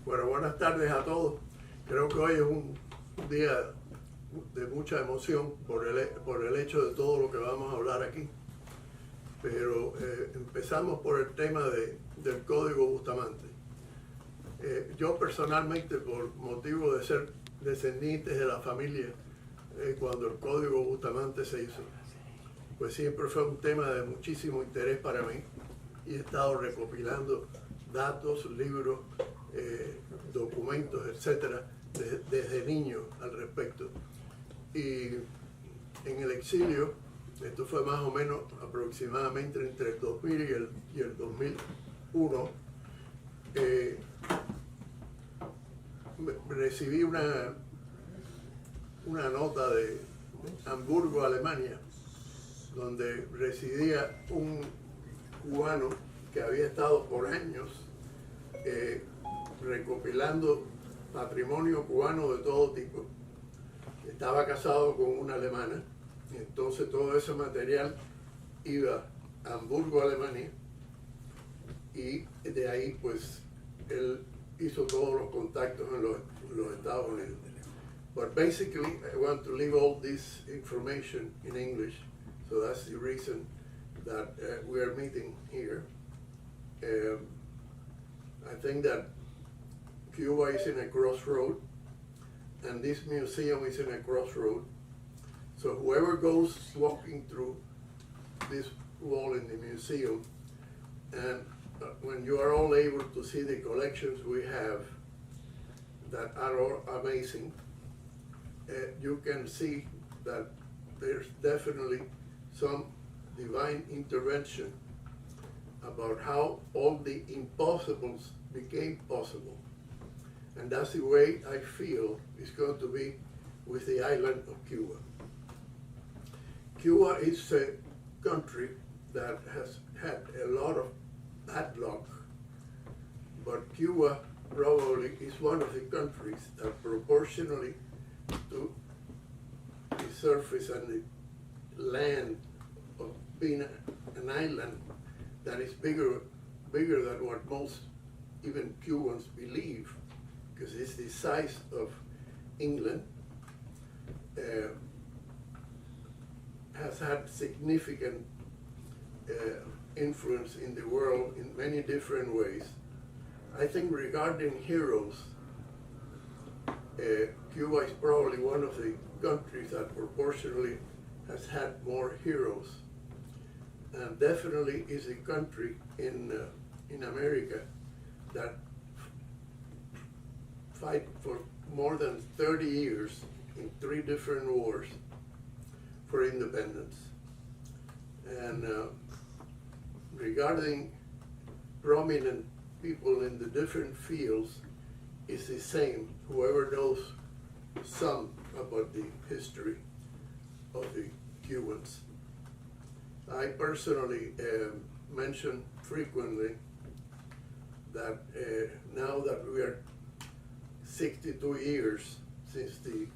Bueno, buenas tardes a todos. Creo que hoy es un día de mucha emoción por el hecho de todo lo que vamos a hablar aquí. Pero empezamos por el tema del Código Bustamante. Yo personalmente, por motivo de ser descendientes de la familia, cuando el Código Bustamante se hizo, pues siempre fue un tema de muchísimo interés para mí y he estado recopilando datos, libros, documentos, etcétera, desde niño al respecto. Y en el exilio, esto fue más o menos aproximadamente entre el 2000 y el 2001, recibí una nota de Hamburgo, Alemania, donde residía un cubano que había estado por años recopilando patrimonio cubano de todo tipo. Estaba casado con una alemana, y entonces todo ese material iba a Hamburgo, Alemania, y de ahí pues él hizo todos los contactos en los Estados Unidos. But basically, I want to leave all this information in English, so that's the reason that we are meeting here. I think that Cuba is in a crossroad, and this museum is in a crossroad. So whoever goes walking through this wall in the museum, and when you are all able to see the collections we have that are all amazing, you can see that there's definitely some divine intervention about how all the impossibles became possible. And that's the way I feel it's going to be with the island of Cuba. Cuba is a country that has had a lot of bad luck, but Cuba probably is one of the countries that proportionally to the surface and the land of being an island that is bigger than what most even Cubans believe, because it's the size of England, has had significant influence in the world in many different ways. I think regarding heroes, Cuba is probably one of the countries that proportionally has had more heroes, and definitely is a country in America that fight for more than 30 years in 3 different wars for independence. And regarding prominent people in the different fields, is the same. Whoever knows some about the history of the Cubans. I personally mention frequently that now that we are 62 years since the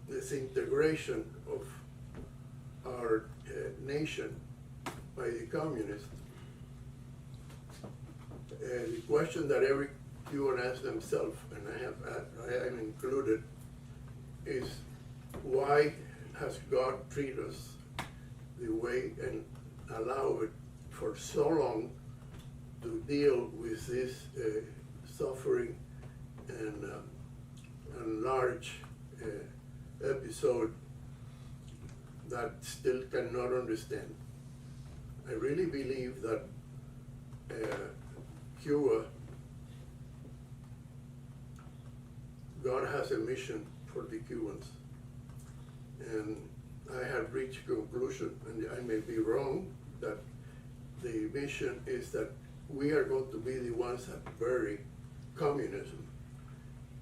disintegration of our nation by the communists, the question that every Cuban asks themselves, and I am included, is why has God treated us the way and allow it for so long to deal with this suffering and large episode that still cannot understand. I really believe that Cuba, God has a mission for the Cubans. And I have reached conclusion, and I may be wrong, that the mission is that we are going to be the ones that bury communism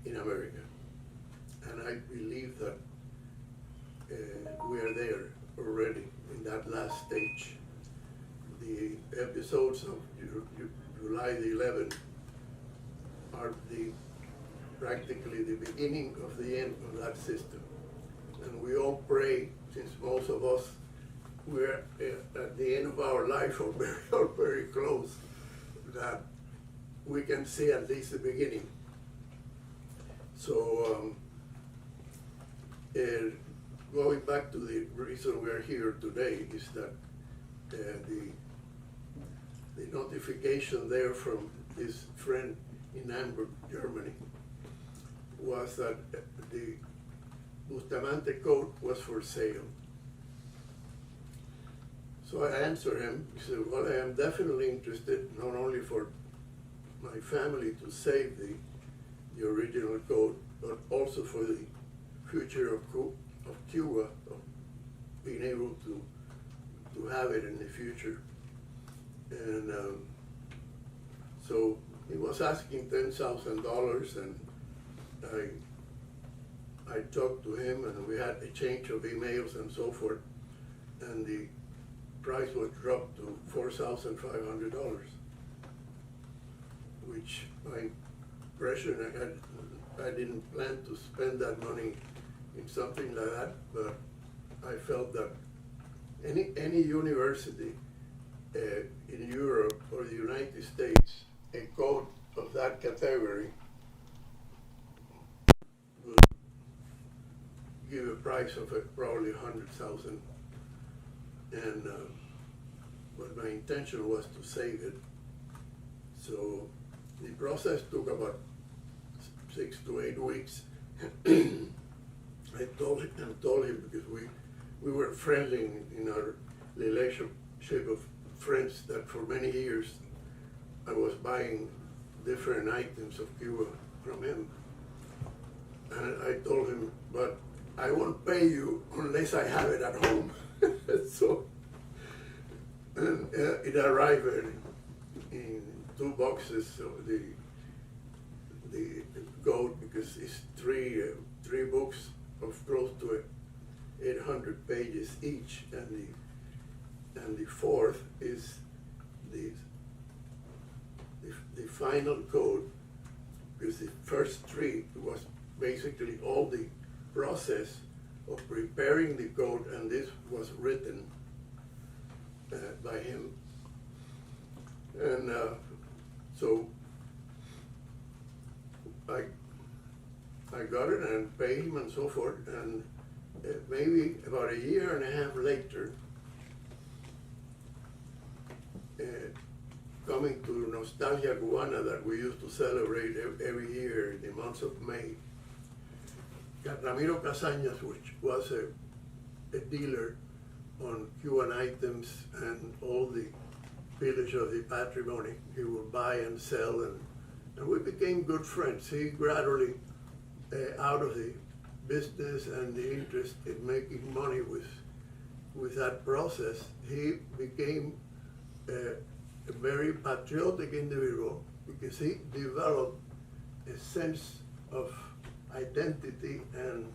in America. And I believe that we are there already in that last stage. The episodes of July the 11th are practically the beginning of the end of that system. And we all pray, since most of us, we're at the end of our life or very close, that we can see at least the beginning. So going back to the reason we're here today is that the notification there from this friend in Hamburg, Germany, was that the Bustamante coat was for sale. So I answered him. He said, well, I am definitely interested, not only for my family to save the original coat, but also for the future of Cuba, of being able to have it in the future. And so he was asking $10,000, and I talked to him, and we had a exchange of emails and so forth, and the price was dropped to $4,500, which my impression, I didn't plan to spend that money in something like that, but I felt that any university in Europe or the United States, a coat of that category would give a price of probably $100,000, and but my intention was to save it. So the process took about 6 to 8 weeks. I told him because we were friendly in our relationship of friends, that for many years I was buying different items of Cuba from him. And I told him, but I won't pay you unless I have it at home. So and it arrived in 2 boxes of the coat, because it's three books of close to 800 pages each, and the fourth is the final coat, because the first 3 was basically all the process of preparing the coat, and this was written by him. And so I got it and paid him and so forth, and maybe about 1.5 years later, coming to Nostalgia Cubana that we used to celebrate every year in the month of May, Ramiro Casañas, which was a dealer on Cuban items and all the pillage of the patrimony, he would buy and sell, and we became good friends. He gradually, out of the business and the interest in making money with that process, he became a very patriotic individual, because he developed a sense of identity and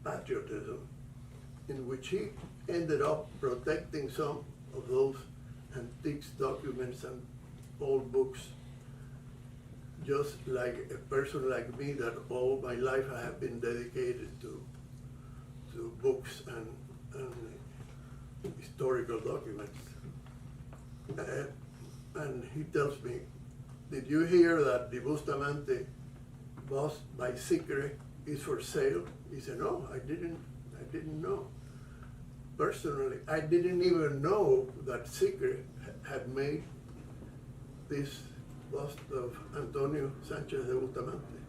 patriotism, in which he ended up protecting some of those antiques, documents, and old books, just like a person like me, that all my life I have been dedicated to books and historical documents. And he tells me, did you hear that the Bustamante bust by Sicre is for sale? He said, no, I didn't know. Personally, I didn't even know that Sicre had made this bust of Antonio Sanchez de Bustamante.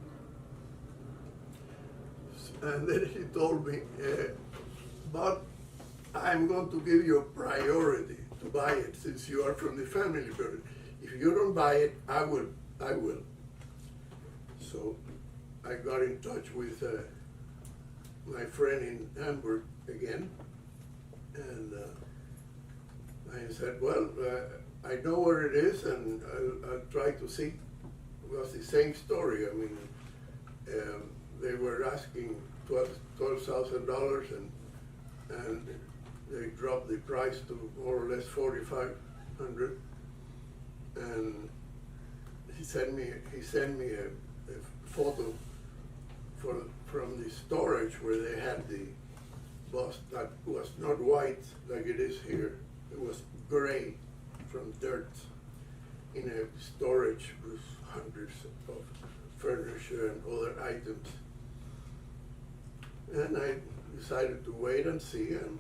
And then he told me, but I'm going to give you a priority to buy it, since you are from the family, but if you don't buy it, I will. So I got in touch with my friend in Hamburg again, and I said, well, I know where it is, and I'll try to see. It was the same story. I mean, they were asking $12,000, and they dropped the price to more or less $4,500. And he sent me a photo from the storage where they had the bust that was not white like it is here. It was gray from dirt. in a storage with hundreds of furniture and other items. And I decided to wait and see, and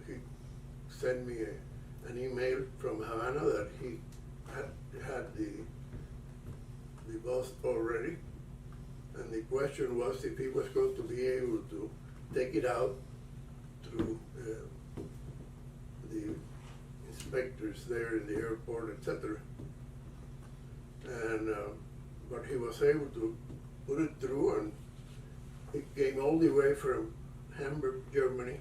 he sent me an email from Havana that he had the bus already, and the question was if he was going to be able to take it out through the inspectors there in the airport, etc. And but he was able to put it through, and it came all the way from Hamburg, Germany.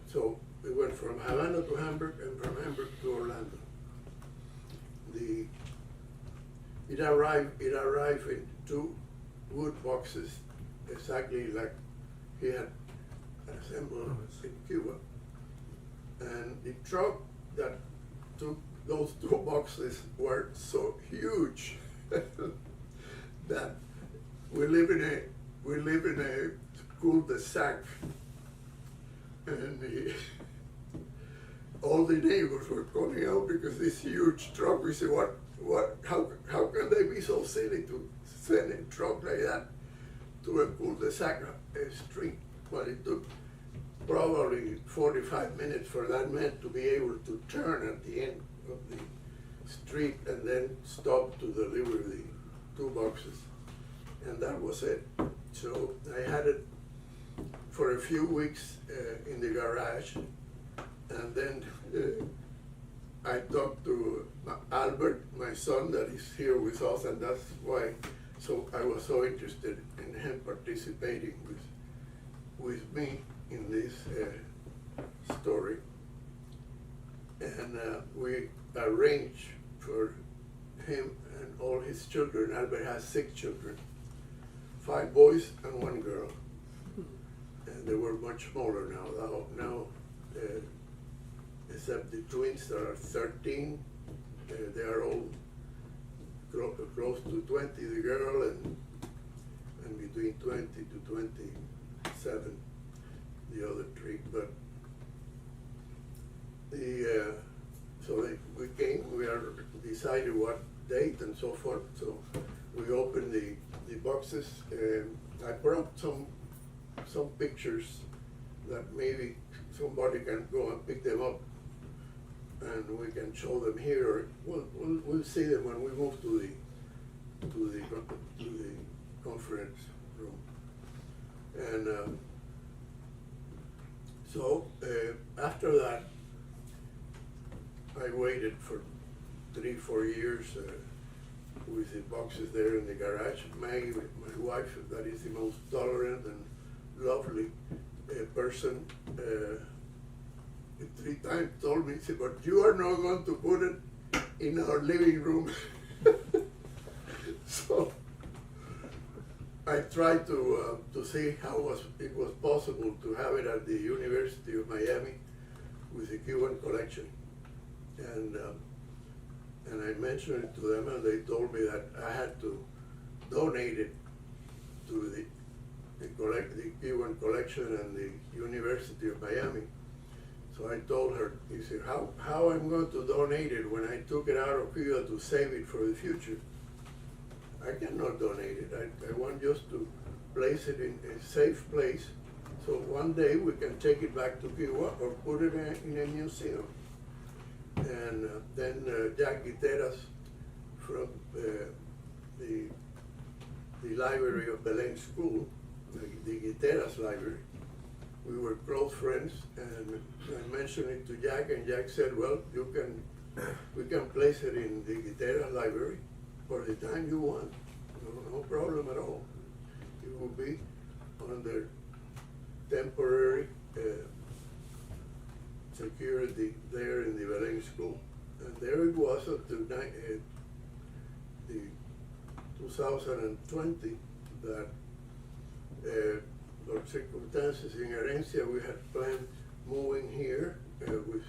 So we went from Havana to Hamburg and from Hamburg to Orlando. It arrived in 2 wood boxes, exactly like he had assembled in Cuba. And the truck that took those 2 boxes were so huge that we live in a cul-de-sac, and all the neighbors were calling out because this huge truck. We said, how can they be so silly to send a truck like that to a cul-de-sac street? Well, it took probably 45 minutes for that man to be able to turn at the end of the street and then stop to deliver the 2 boxes. And that was it. So I had it for a few weeks in the garage, and then I talked to Albert, my son, that is here with us, and that's why I was so interested in him participating with me in this story. And we arranged for him and all his children. Albert has 6 children, 5 boys and 1 girl. And they were much smaller now, except the twins that are 13, they are all close to 20, the girl, and between 20 to 27, the other 3. But we decided what date and so forth. So we opened the boxes. I brought some pictures that maybe somebody can go and pick them up, and we can show them here. We'll see them when we move to the conference room. And so after that, I waited for 3-4 years with the boxes there in the garage. Maggie, my wife, that is the most tolerant and lovely person, 3 times told me, said, but you are not going to put it in our living room. So I tried to see how it was possible to have it at the University of Miami with the Cuban collection. And I mentioned it to them, and they told me that I had to donate it to the Cuban collection and the University of Miami. So I told her, he said, how I'm going to donate it when I took it out of Cuba to save it for the future? I cannot donate it. I want just to place it in a safe place, so one day we can take it back to Cuba or put it in a museum. And then Jack Guiteras from the library of Belém School, the Guiteras library, we were close friends, and I mentioned it to Jack, and Jack said, well, we can place it in the Guiteras library for the time you want. No problem at all. It will be under temporary security there in the Belém School. And there it was until the 2020 that for circumstances in Herencia, we had planned moving here with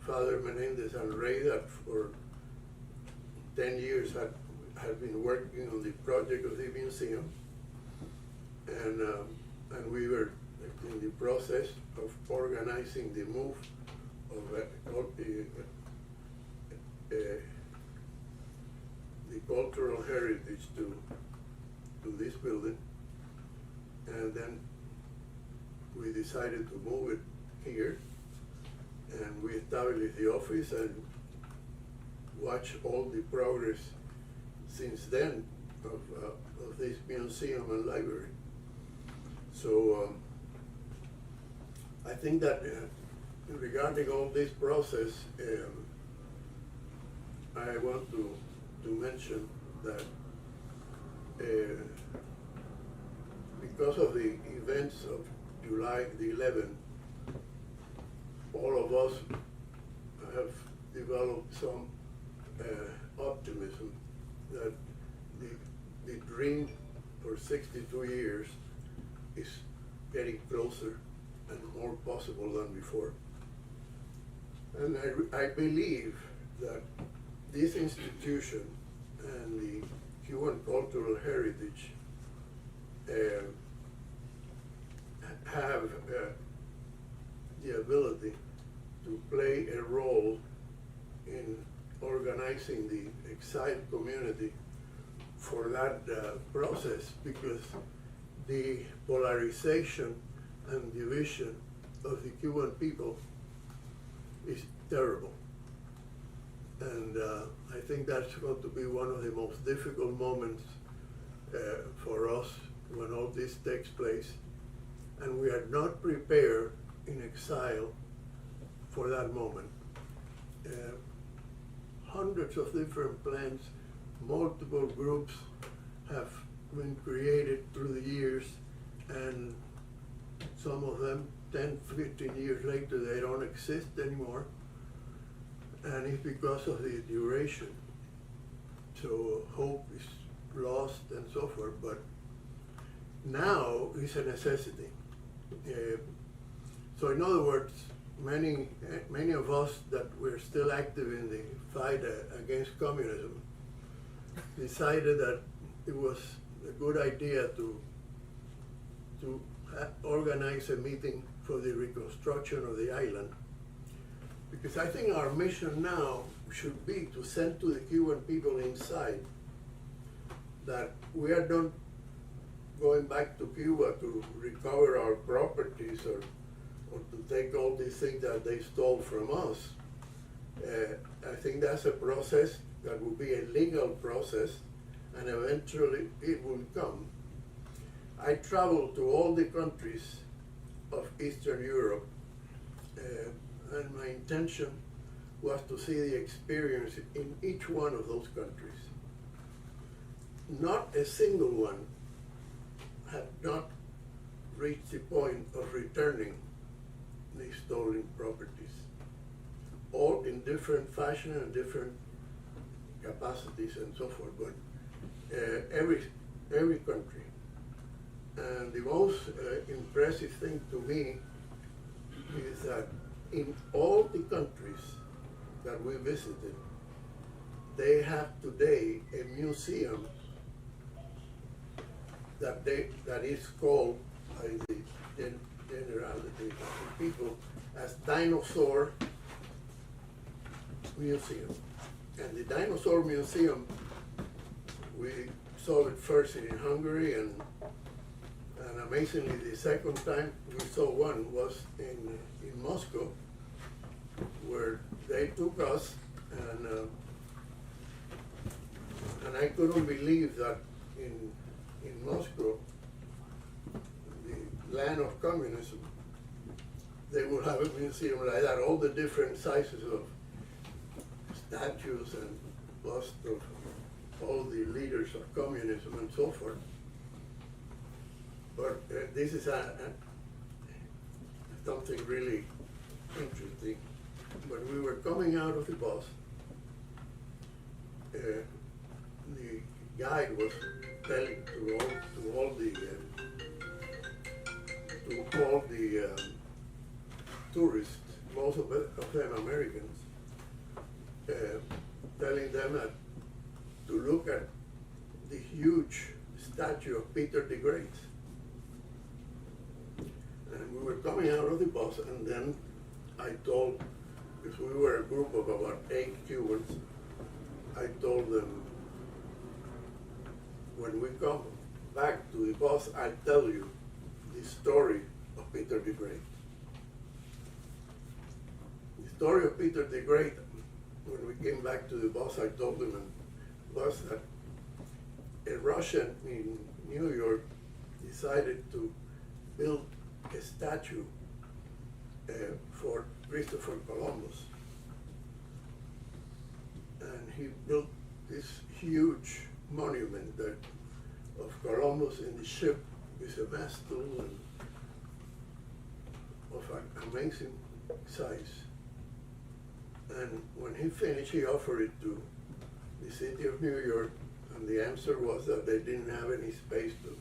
Father Menendez and Rey, that for 10 years had been working on the project of the museum. And we were in the process of organizing the move of the cultural heritage to this building, and then we decided to move it here, and we established the office and watch all the progress since then of this museum and library. So I think that regarding all this process, I want to mention that because of the events of July the 11th, all of us have developed some optimism that the dream for 62 years is getting closer and more possible than before. And I believe that this institution and the Cuban cultural heritage have the ability to play a role in organizing the exiled community for that process, because the polarization and division of the Cuban people is terrible. And I think that's going to be one of the most difficult moments for us when all this takes place. And we are not prepared in exile for that moment. Hundreds of different plans, multiple groups have been created through the years, and some of them 10, 15 years later, they don't exist anymore. And it's because of the duration. So hope is lost and so forth, but now it's a necessity. So in other words, many of us that were still active in the fight against communism decided that it was a good idea to organize a meeting for the reconstruction of the island. Because I think our mission now should be to send to the Cuban people inside that we are not going back to Cuba to recover our properties or to take all these things that they stole from us. I think that's a process that will be a legal process, and eventually it will come. I traveled to all the countries of Eastern Europe, and my intention was to see the experience in each one of those countries. Not a single one had not reached the point of returning the stolen properties, all in different fashion and different capacities and so forth, but every country. And the most impressive thing to me is that in all the countries that we visited, they have today a museum that is called by the generality of the people as Dinosaur Museum. And the Dinosaur Museum, we saw it first in Hungary, and amazingly the second time we saw one was in Moscow, where they took us, and I couldn't believe that in Moscow, the land of communism, they would have a museum like that, all the different sizes of statues and busts of all the leaders of communism and so forth. But this is something really interesting. When we were coming out of the bus, the guide was telling to all the tourists, most of them Americans, telling them that to look at the huge statue of Peter the Great. And we were coming out of the bus, and then I told, because we were a group of about 8 Cubans, I told them, when we come back to the bus, I'll tell you the story of Peter the Great. The story of Peter the Great, when we came back to the bus, I told them, was that a Russian in New York decided to build a statue for Christopher Columbus. And he built this huge monument of Columbus in the ship with a mast and of an amazing size. And when he finished, he offered it to the city of New York, and the answer was that they didn't have any space to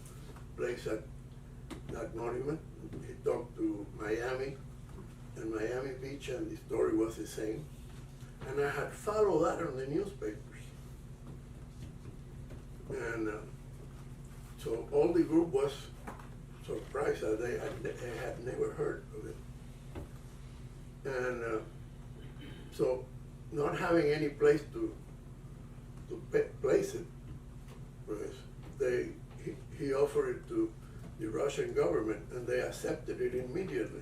place that monument. He talked to Miami and Miami Beach, and the story was the same. And I had followed that on the newspapers. And so all the group was surprised that they had never heard of it. And so not having any place to place it, he offered it to the Russian government, and they accepted it immediately.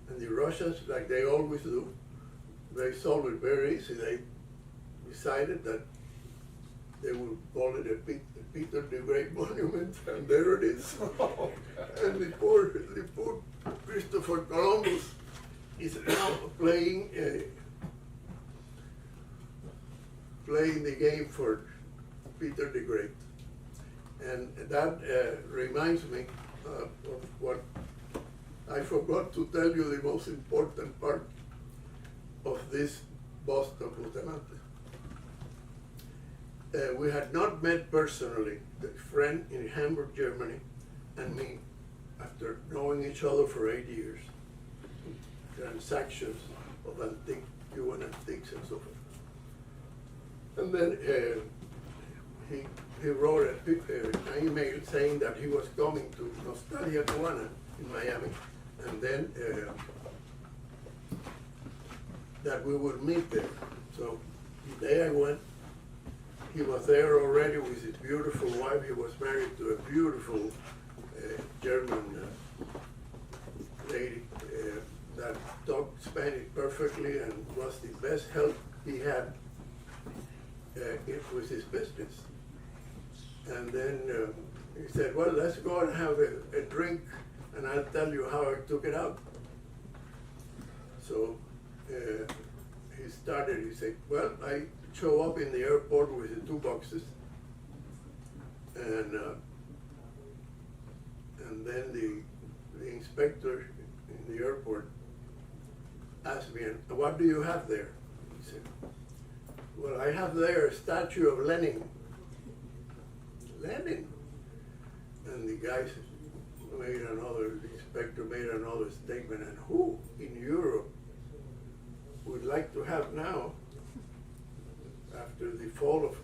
And the Russians, like they always do, they solved it very easy. They decided that they would call it a Peter the Great monument, and there it is. And the poor Christopher Columbus is now playing the game for Peter the Great. And that reminds me of what I forgot to tell you, the most important part of this bust of Bustamante. We had not met personally, the friend in Hamburg, Germany, and me, after knowing each other for 8 years. Transactions of Cuban antiques and so forth. And then he wrote an email saying that he was coming to Nostalgia Cubana in Miami, and then that we would meet there. So the day I went, he was there already with his beautiful wife. He was married to a beautiful German lady that talked Spanish perfectly and was the best help he had with his business. And then he said, well, let's go and have a drink, and I'll tell you how I took it out. So he said, well, I show up in the airport with the 2 boxes, and then the inspector in the airport asked me, what do you have there? He said, well, I have there a statue of Lenin. Lenin? And the guy the inspector made another statement, and who in Europe would like to have now, after the fall of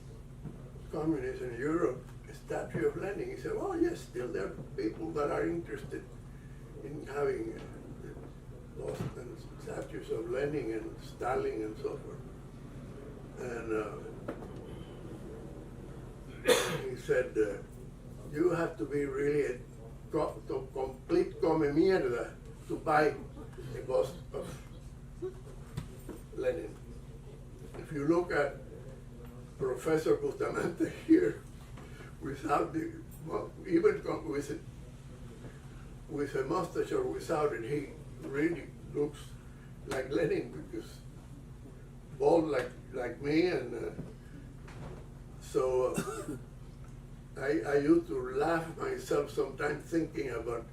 communism in Europe, a statue of Lenin? He said, well, yes, still there are people that are interested in having Boston statues of Lenin and Stalin and so forth. And he said, you have to be really a complete come mierda to buy a bust of Lenin. If you look at Professor Bustamante here, without even with a mustache or without it, he really looks like Lenin, because bald like me, and so I used to laugh myself sometimes thinking about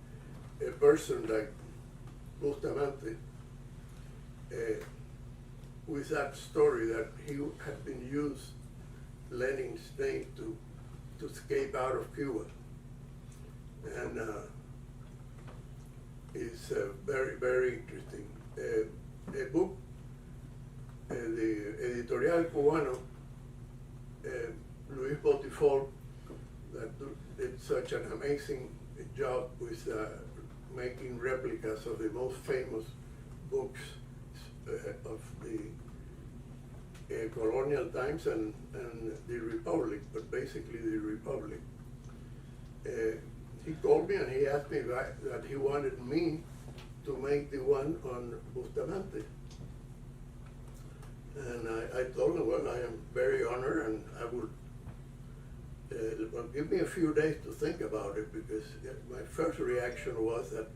a person like Bustamante with that story that he had been used Lenin's name to escape out of Cuba. And it's very, very interesting. A book, the Editorial Cubano, Luis Botifol, that did such an amazing job with making replicas of the most famous books of the colonial times and the Republic, but basically the Republic. He called me and he asked me that he wanted me to make the one on Bustamante. And I told him, well, I am very honored and I would, well, give me a few days to think about it, because my first reaction was that,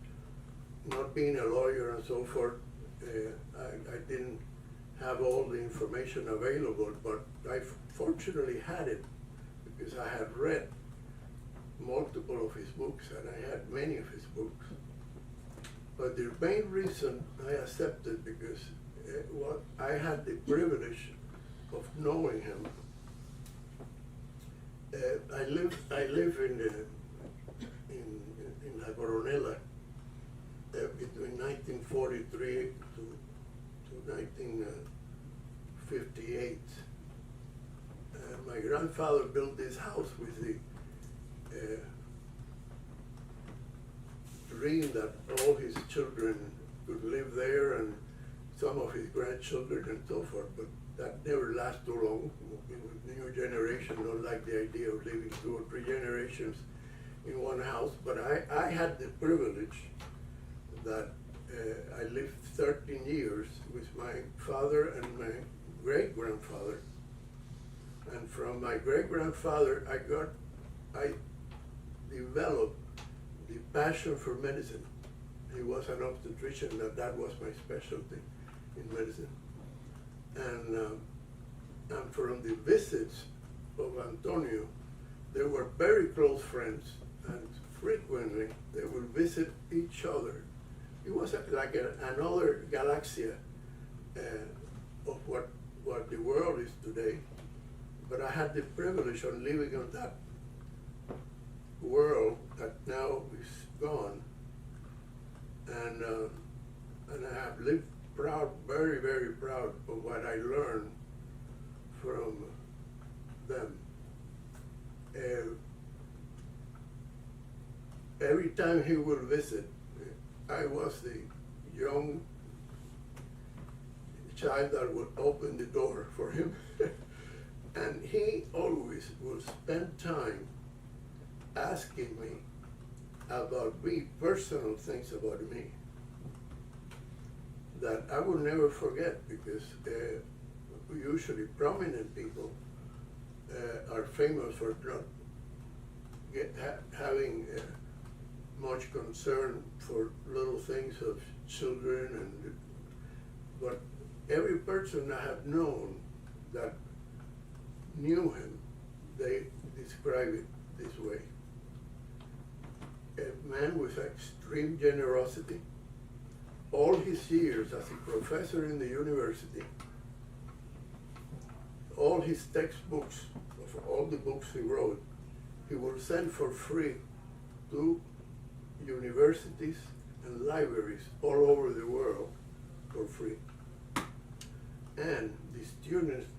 not being a lawyer and so forth, I didn't have all the information available, but I fortunately had it because I had read multiple of his books and I had many of his books. But the main reason I accepted, because I had the privilege of knowing him. I live in La Coronela between 1943 to 1958. My grandfather built this house with the dream that all his children could live there and some of his grandchildren and so forth, but that never lasts too long. The new generation don't like the idea of living 2 or 3 generations in one house, but I had the privilege that I lived 13 years with my father and my great-grandfather. And from my great-grandfather, I developed the passion for medicine. He was an obstetrician, that was my specialty in medicine. And from the visits of Antonio, they were very close friends, and frequently they would visit each other. It was like another galaxia of what the world is today. But I had the privilege of living on that world that now is gone. And I have lived proud, very, very proud of what I learned from them. Every time he would visit, I was the young child that would open the door for him. And he always would spend time asking me about me, personal things about me, that I will never forget, because usually prominent people are famous for not having much concern for little things of children, but every person I have known that knew him, they describe it this way. A man with extreme generosity. All his years as a professor in the university, all his textbooks, of all the books he wrote, he would send for free to universities and libraries all over the world for free. And the students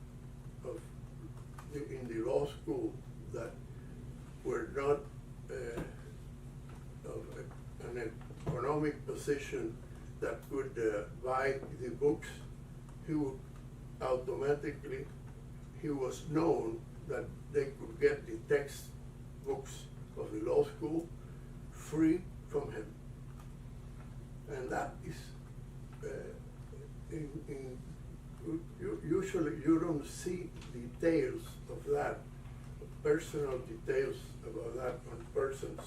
in the law school that were not of an economic position that could buy the books, he would automatically, he was known that they could get the textbooks of the law school free from him. And that is, usually you don't see details of that, personal details about that on persons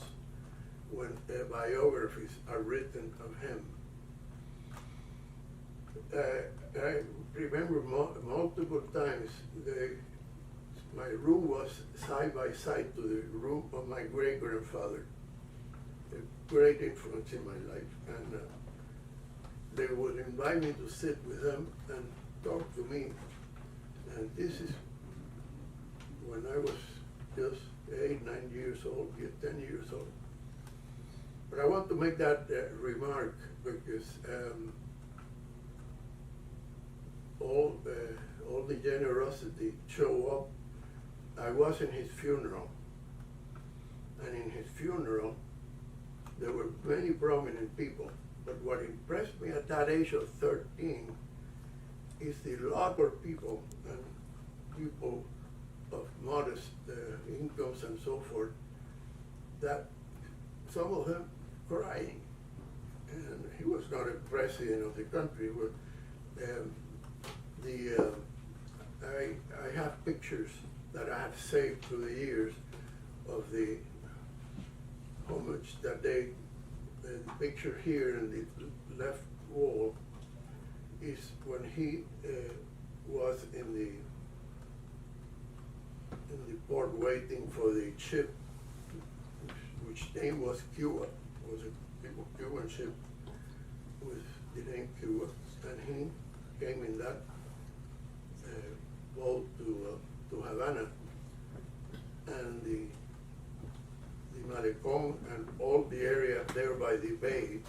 when biographies are written of him. I remember multiple times my room was side by side to the room of my great-grandfather, a great influence in my life. And they would invite me to sit with them and talk to me. And this is when I was just 8, 9 years old, 10 years old. But I want to make that remark because all the generosity show up. I was in his funeral, and in his funeral there were many prominent people. But what impressed me at that age of 13 is the local people and people of modest incomes and so forth, that some of them crying. And he was not a president of the country, but I have pictures that I have saved through the years of the homage that they, the picture here in the left wall is when he was in the port waiting for the ship, which name was Cuba, was a Cuban ship with the name Cuba, and he came in that boat to Havana, and the Malecón and all the area there by the bay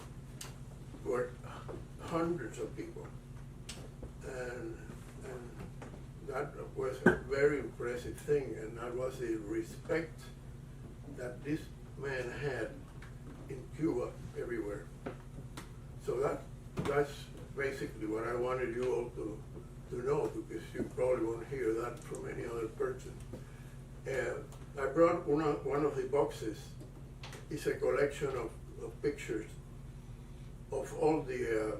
were hundreds of people, and that was a very impressive thing, and that was the respect that this man had in Cuba everywhere. So that's basically what I wanted you all to know, because you probably won't hear that from any other person. I brought one of the boxes. It's a collection of pictures of all the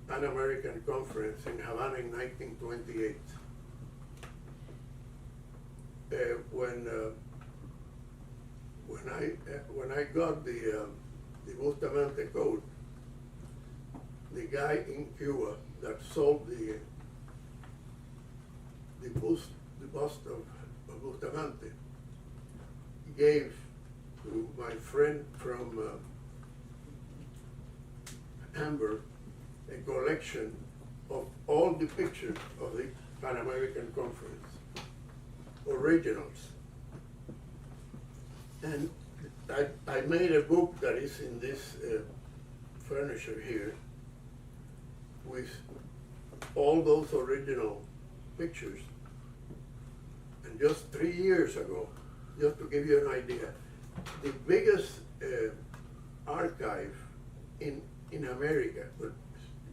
Pan American Conference in Havana in 1928. When I got the Bustamante code, the guy in Cuba that sold the bust of Bustamante gave to my friend from Hamburg a collection of all the pictures of the Pan American Conference, originals. And I made a book that is in this furniture here with all those original pictures. And just 3 years ago, just to give you an idea, the biggest archive in America, but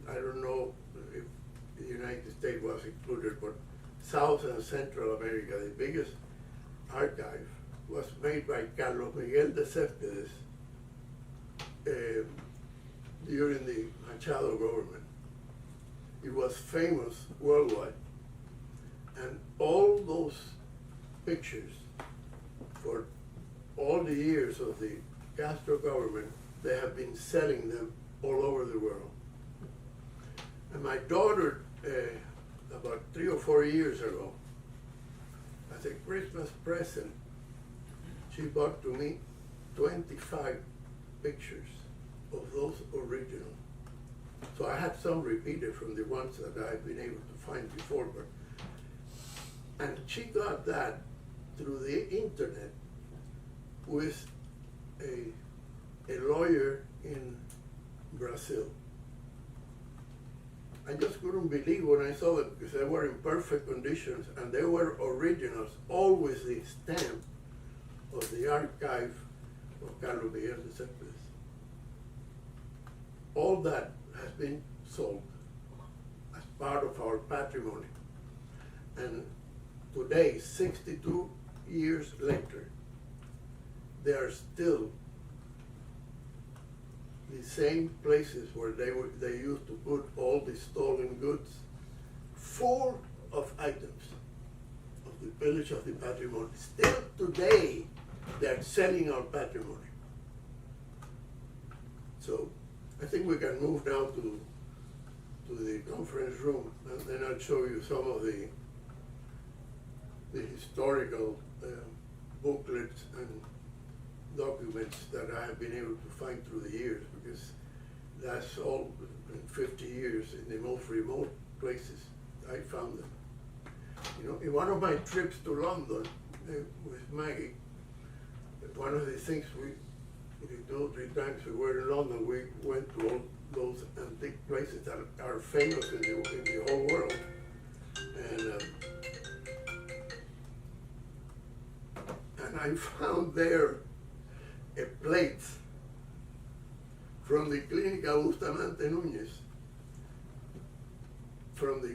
I don't know if the United States was included, but South and Central America, the biggest archive was made by Carlos Miguel de Céspedes during the Machado government. It was famous worldwide. And all those pictures for all the years of the Castro government, they have been selling them all over the world. And my daughter, about 3 or 4 years ago, as a Christmas present, she bought to me 25 pictures of those original. So I had some repeated from the ones that I've been able to find before, and she got that through the internet with a lawyer in Brazil. I just couldn't believe when I saw it, because they were in perfect conditions and they were originals, all with the stamp of the archive of Carlos Miguel de Céspedes. All that has been sold as part of our patrimony. And today, 62 years later, they are still the same places where they used to put all the stolen goods, full of items of the village of the patrimony. Still today, they're selling our patrimony. So I think we can move now to the conference room, and then I'll show you some of the historical booklets and documents that I have been able to find through the years, because that's all in 50 years in the most remote places I found them. You know, in one of my trips to London with Maggie, one of the things we do 3 times we were in London, we went to all those antique places that are famous in the whole world. And I found there a plate from the Clínica Bustamante Núñez from the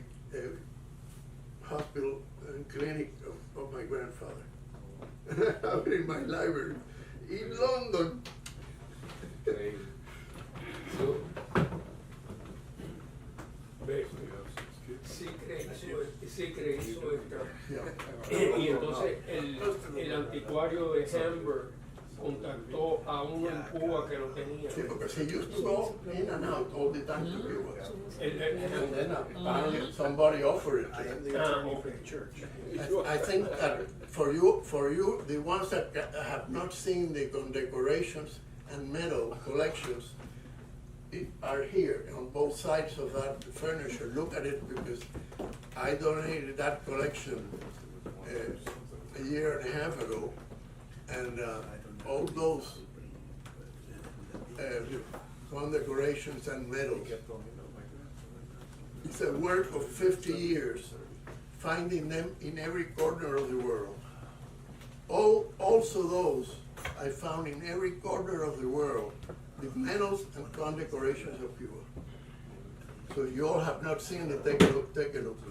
hospital and clinic of my grandfather. And I have it in my library in London. So, sí creí eso y entonces el anticuario de Hamburg contactó a uno en Cuba que lo tenía. Sí, because he used to go in and out all the time to Cuba. And then apparently somebody offered it to him. I think that for you, the ones that have not seen the decorations and medal collections are here on both sides of that furniture. Look at it, because I donated that collection a year and a half ago, and all those condecorations and medals. It's a work of 50 years, finding them in every corner of the world. Also those I found in every corner of the world, the medals and condecorations of Cuba. So if you all have not seen it, take a look.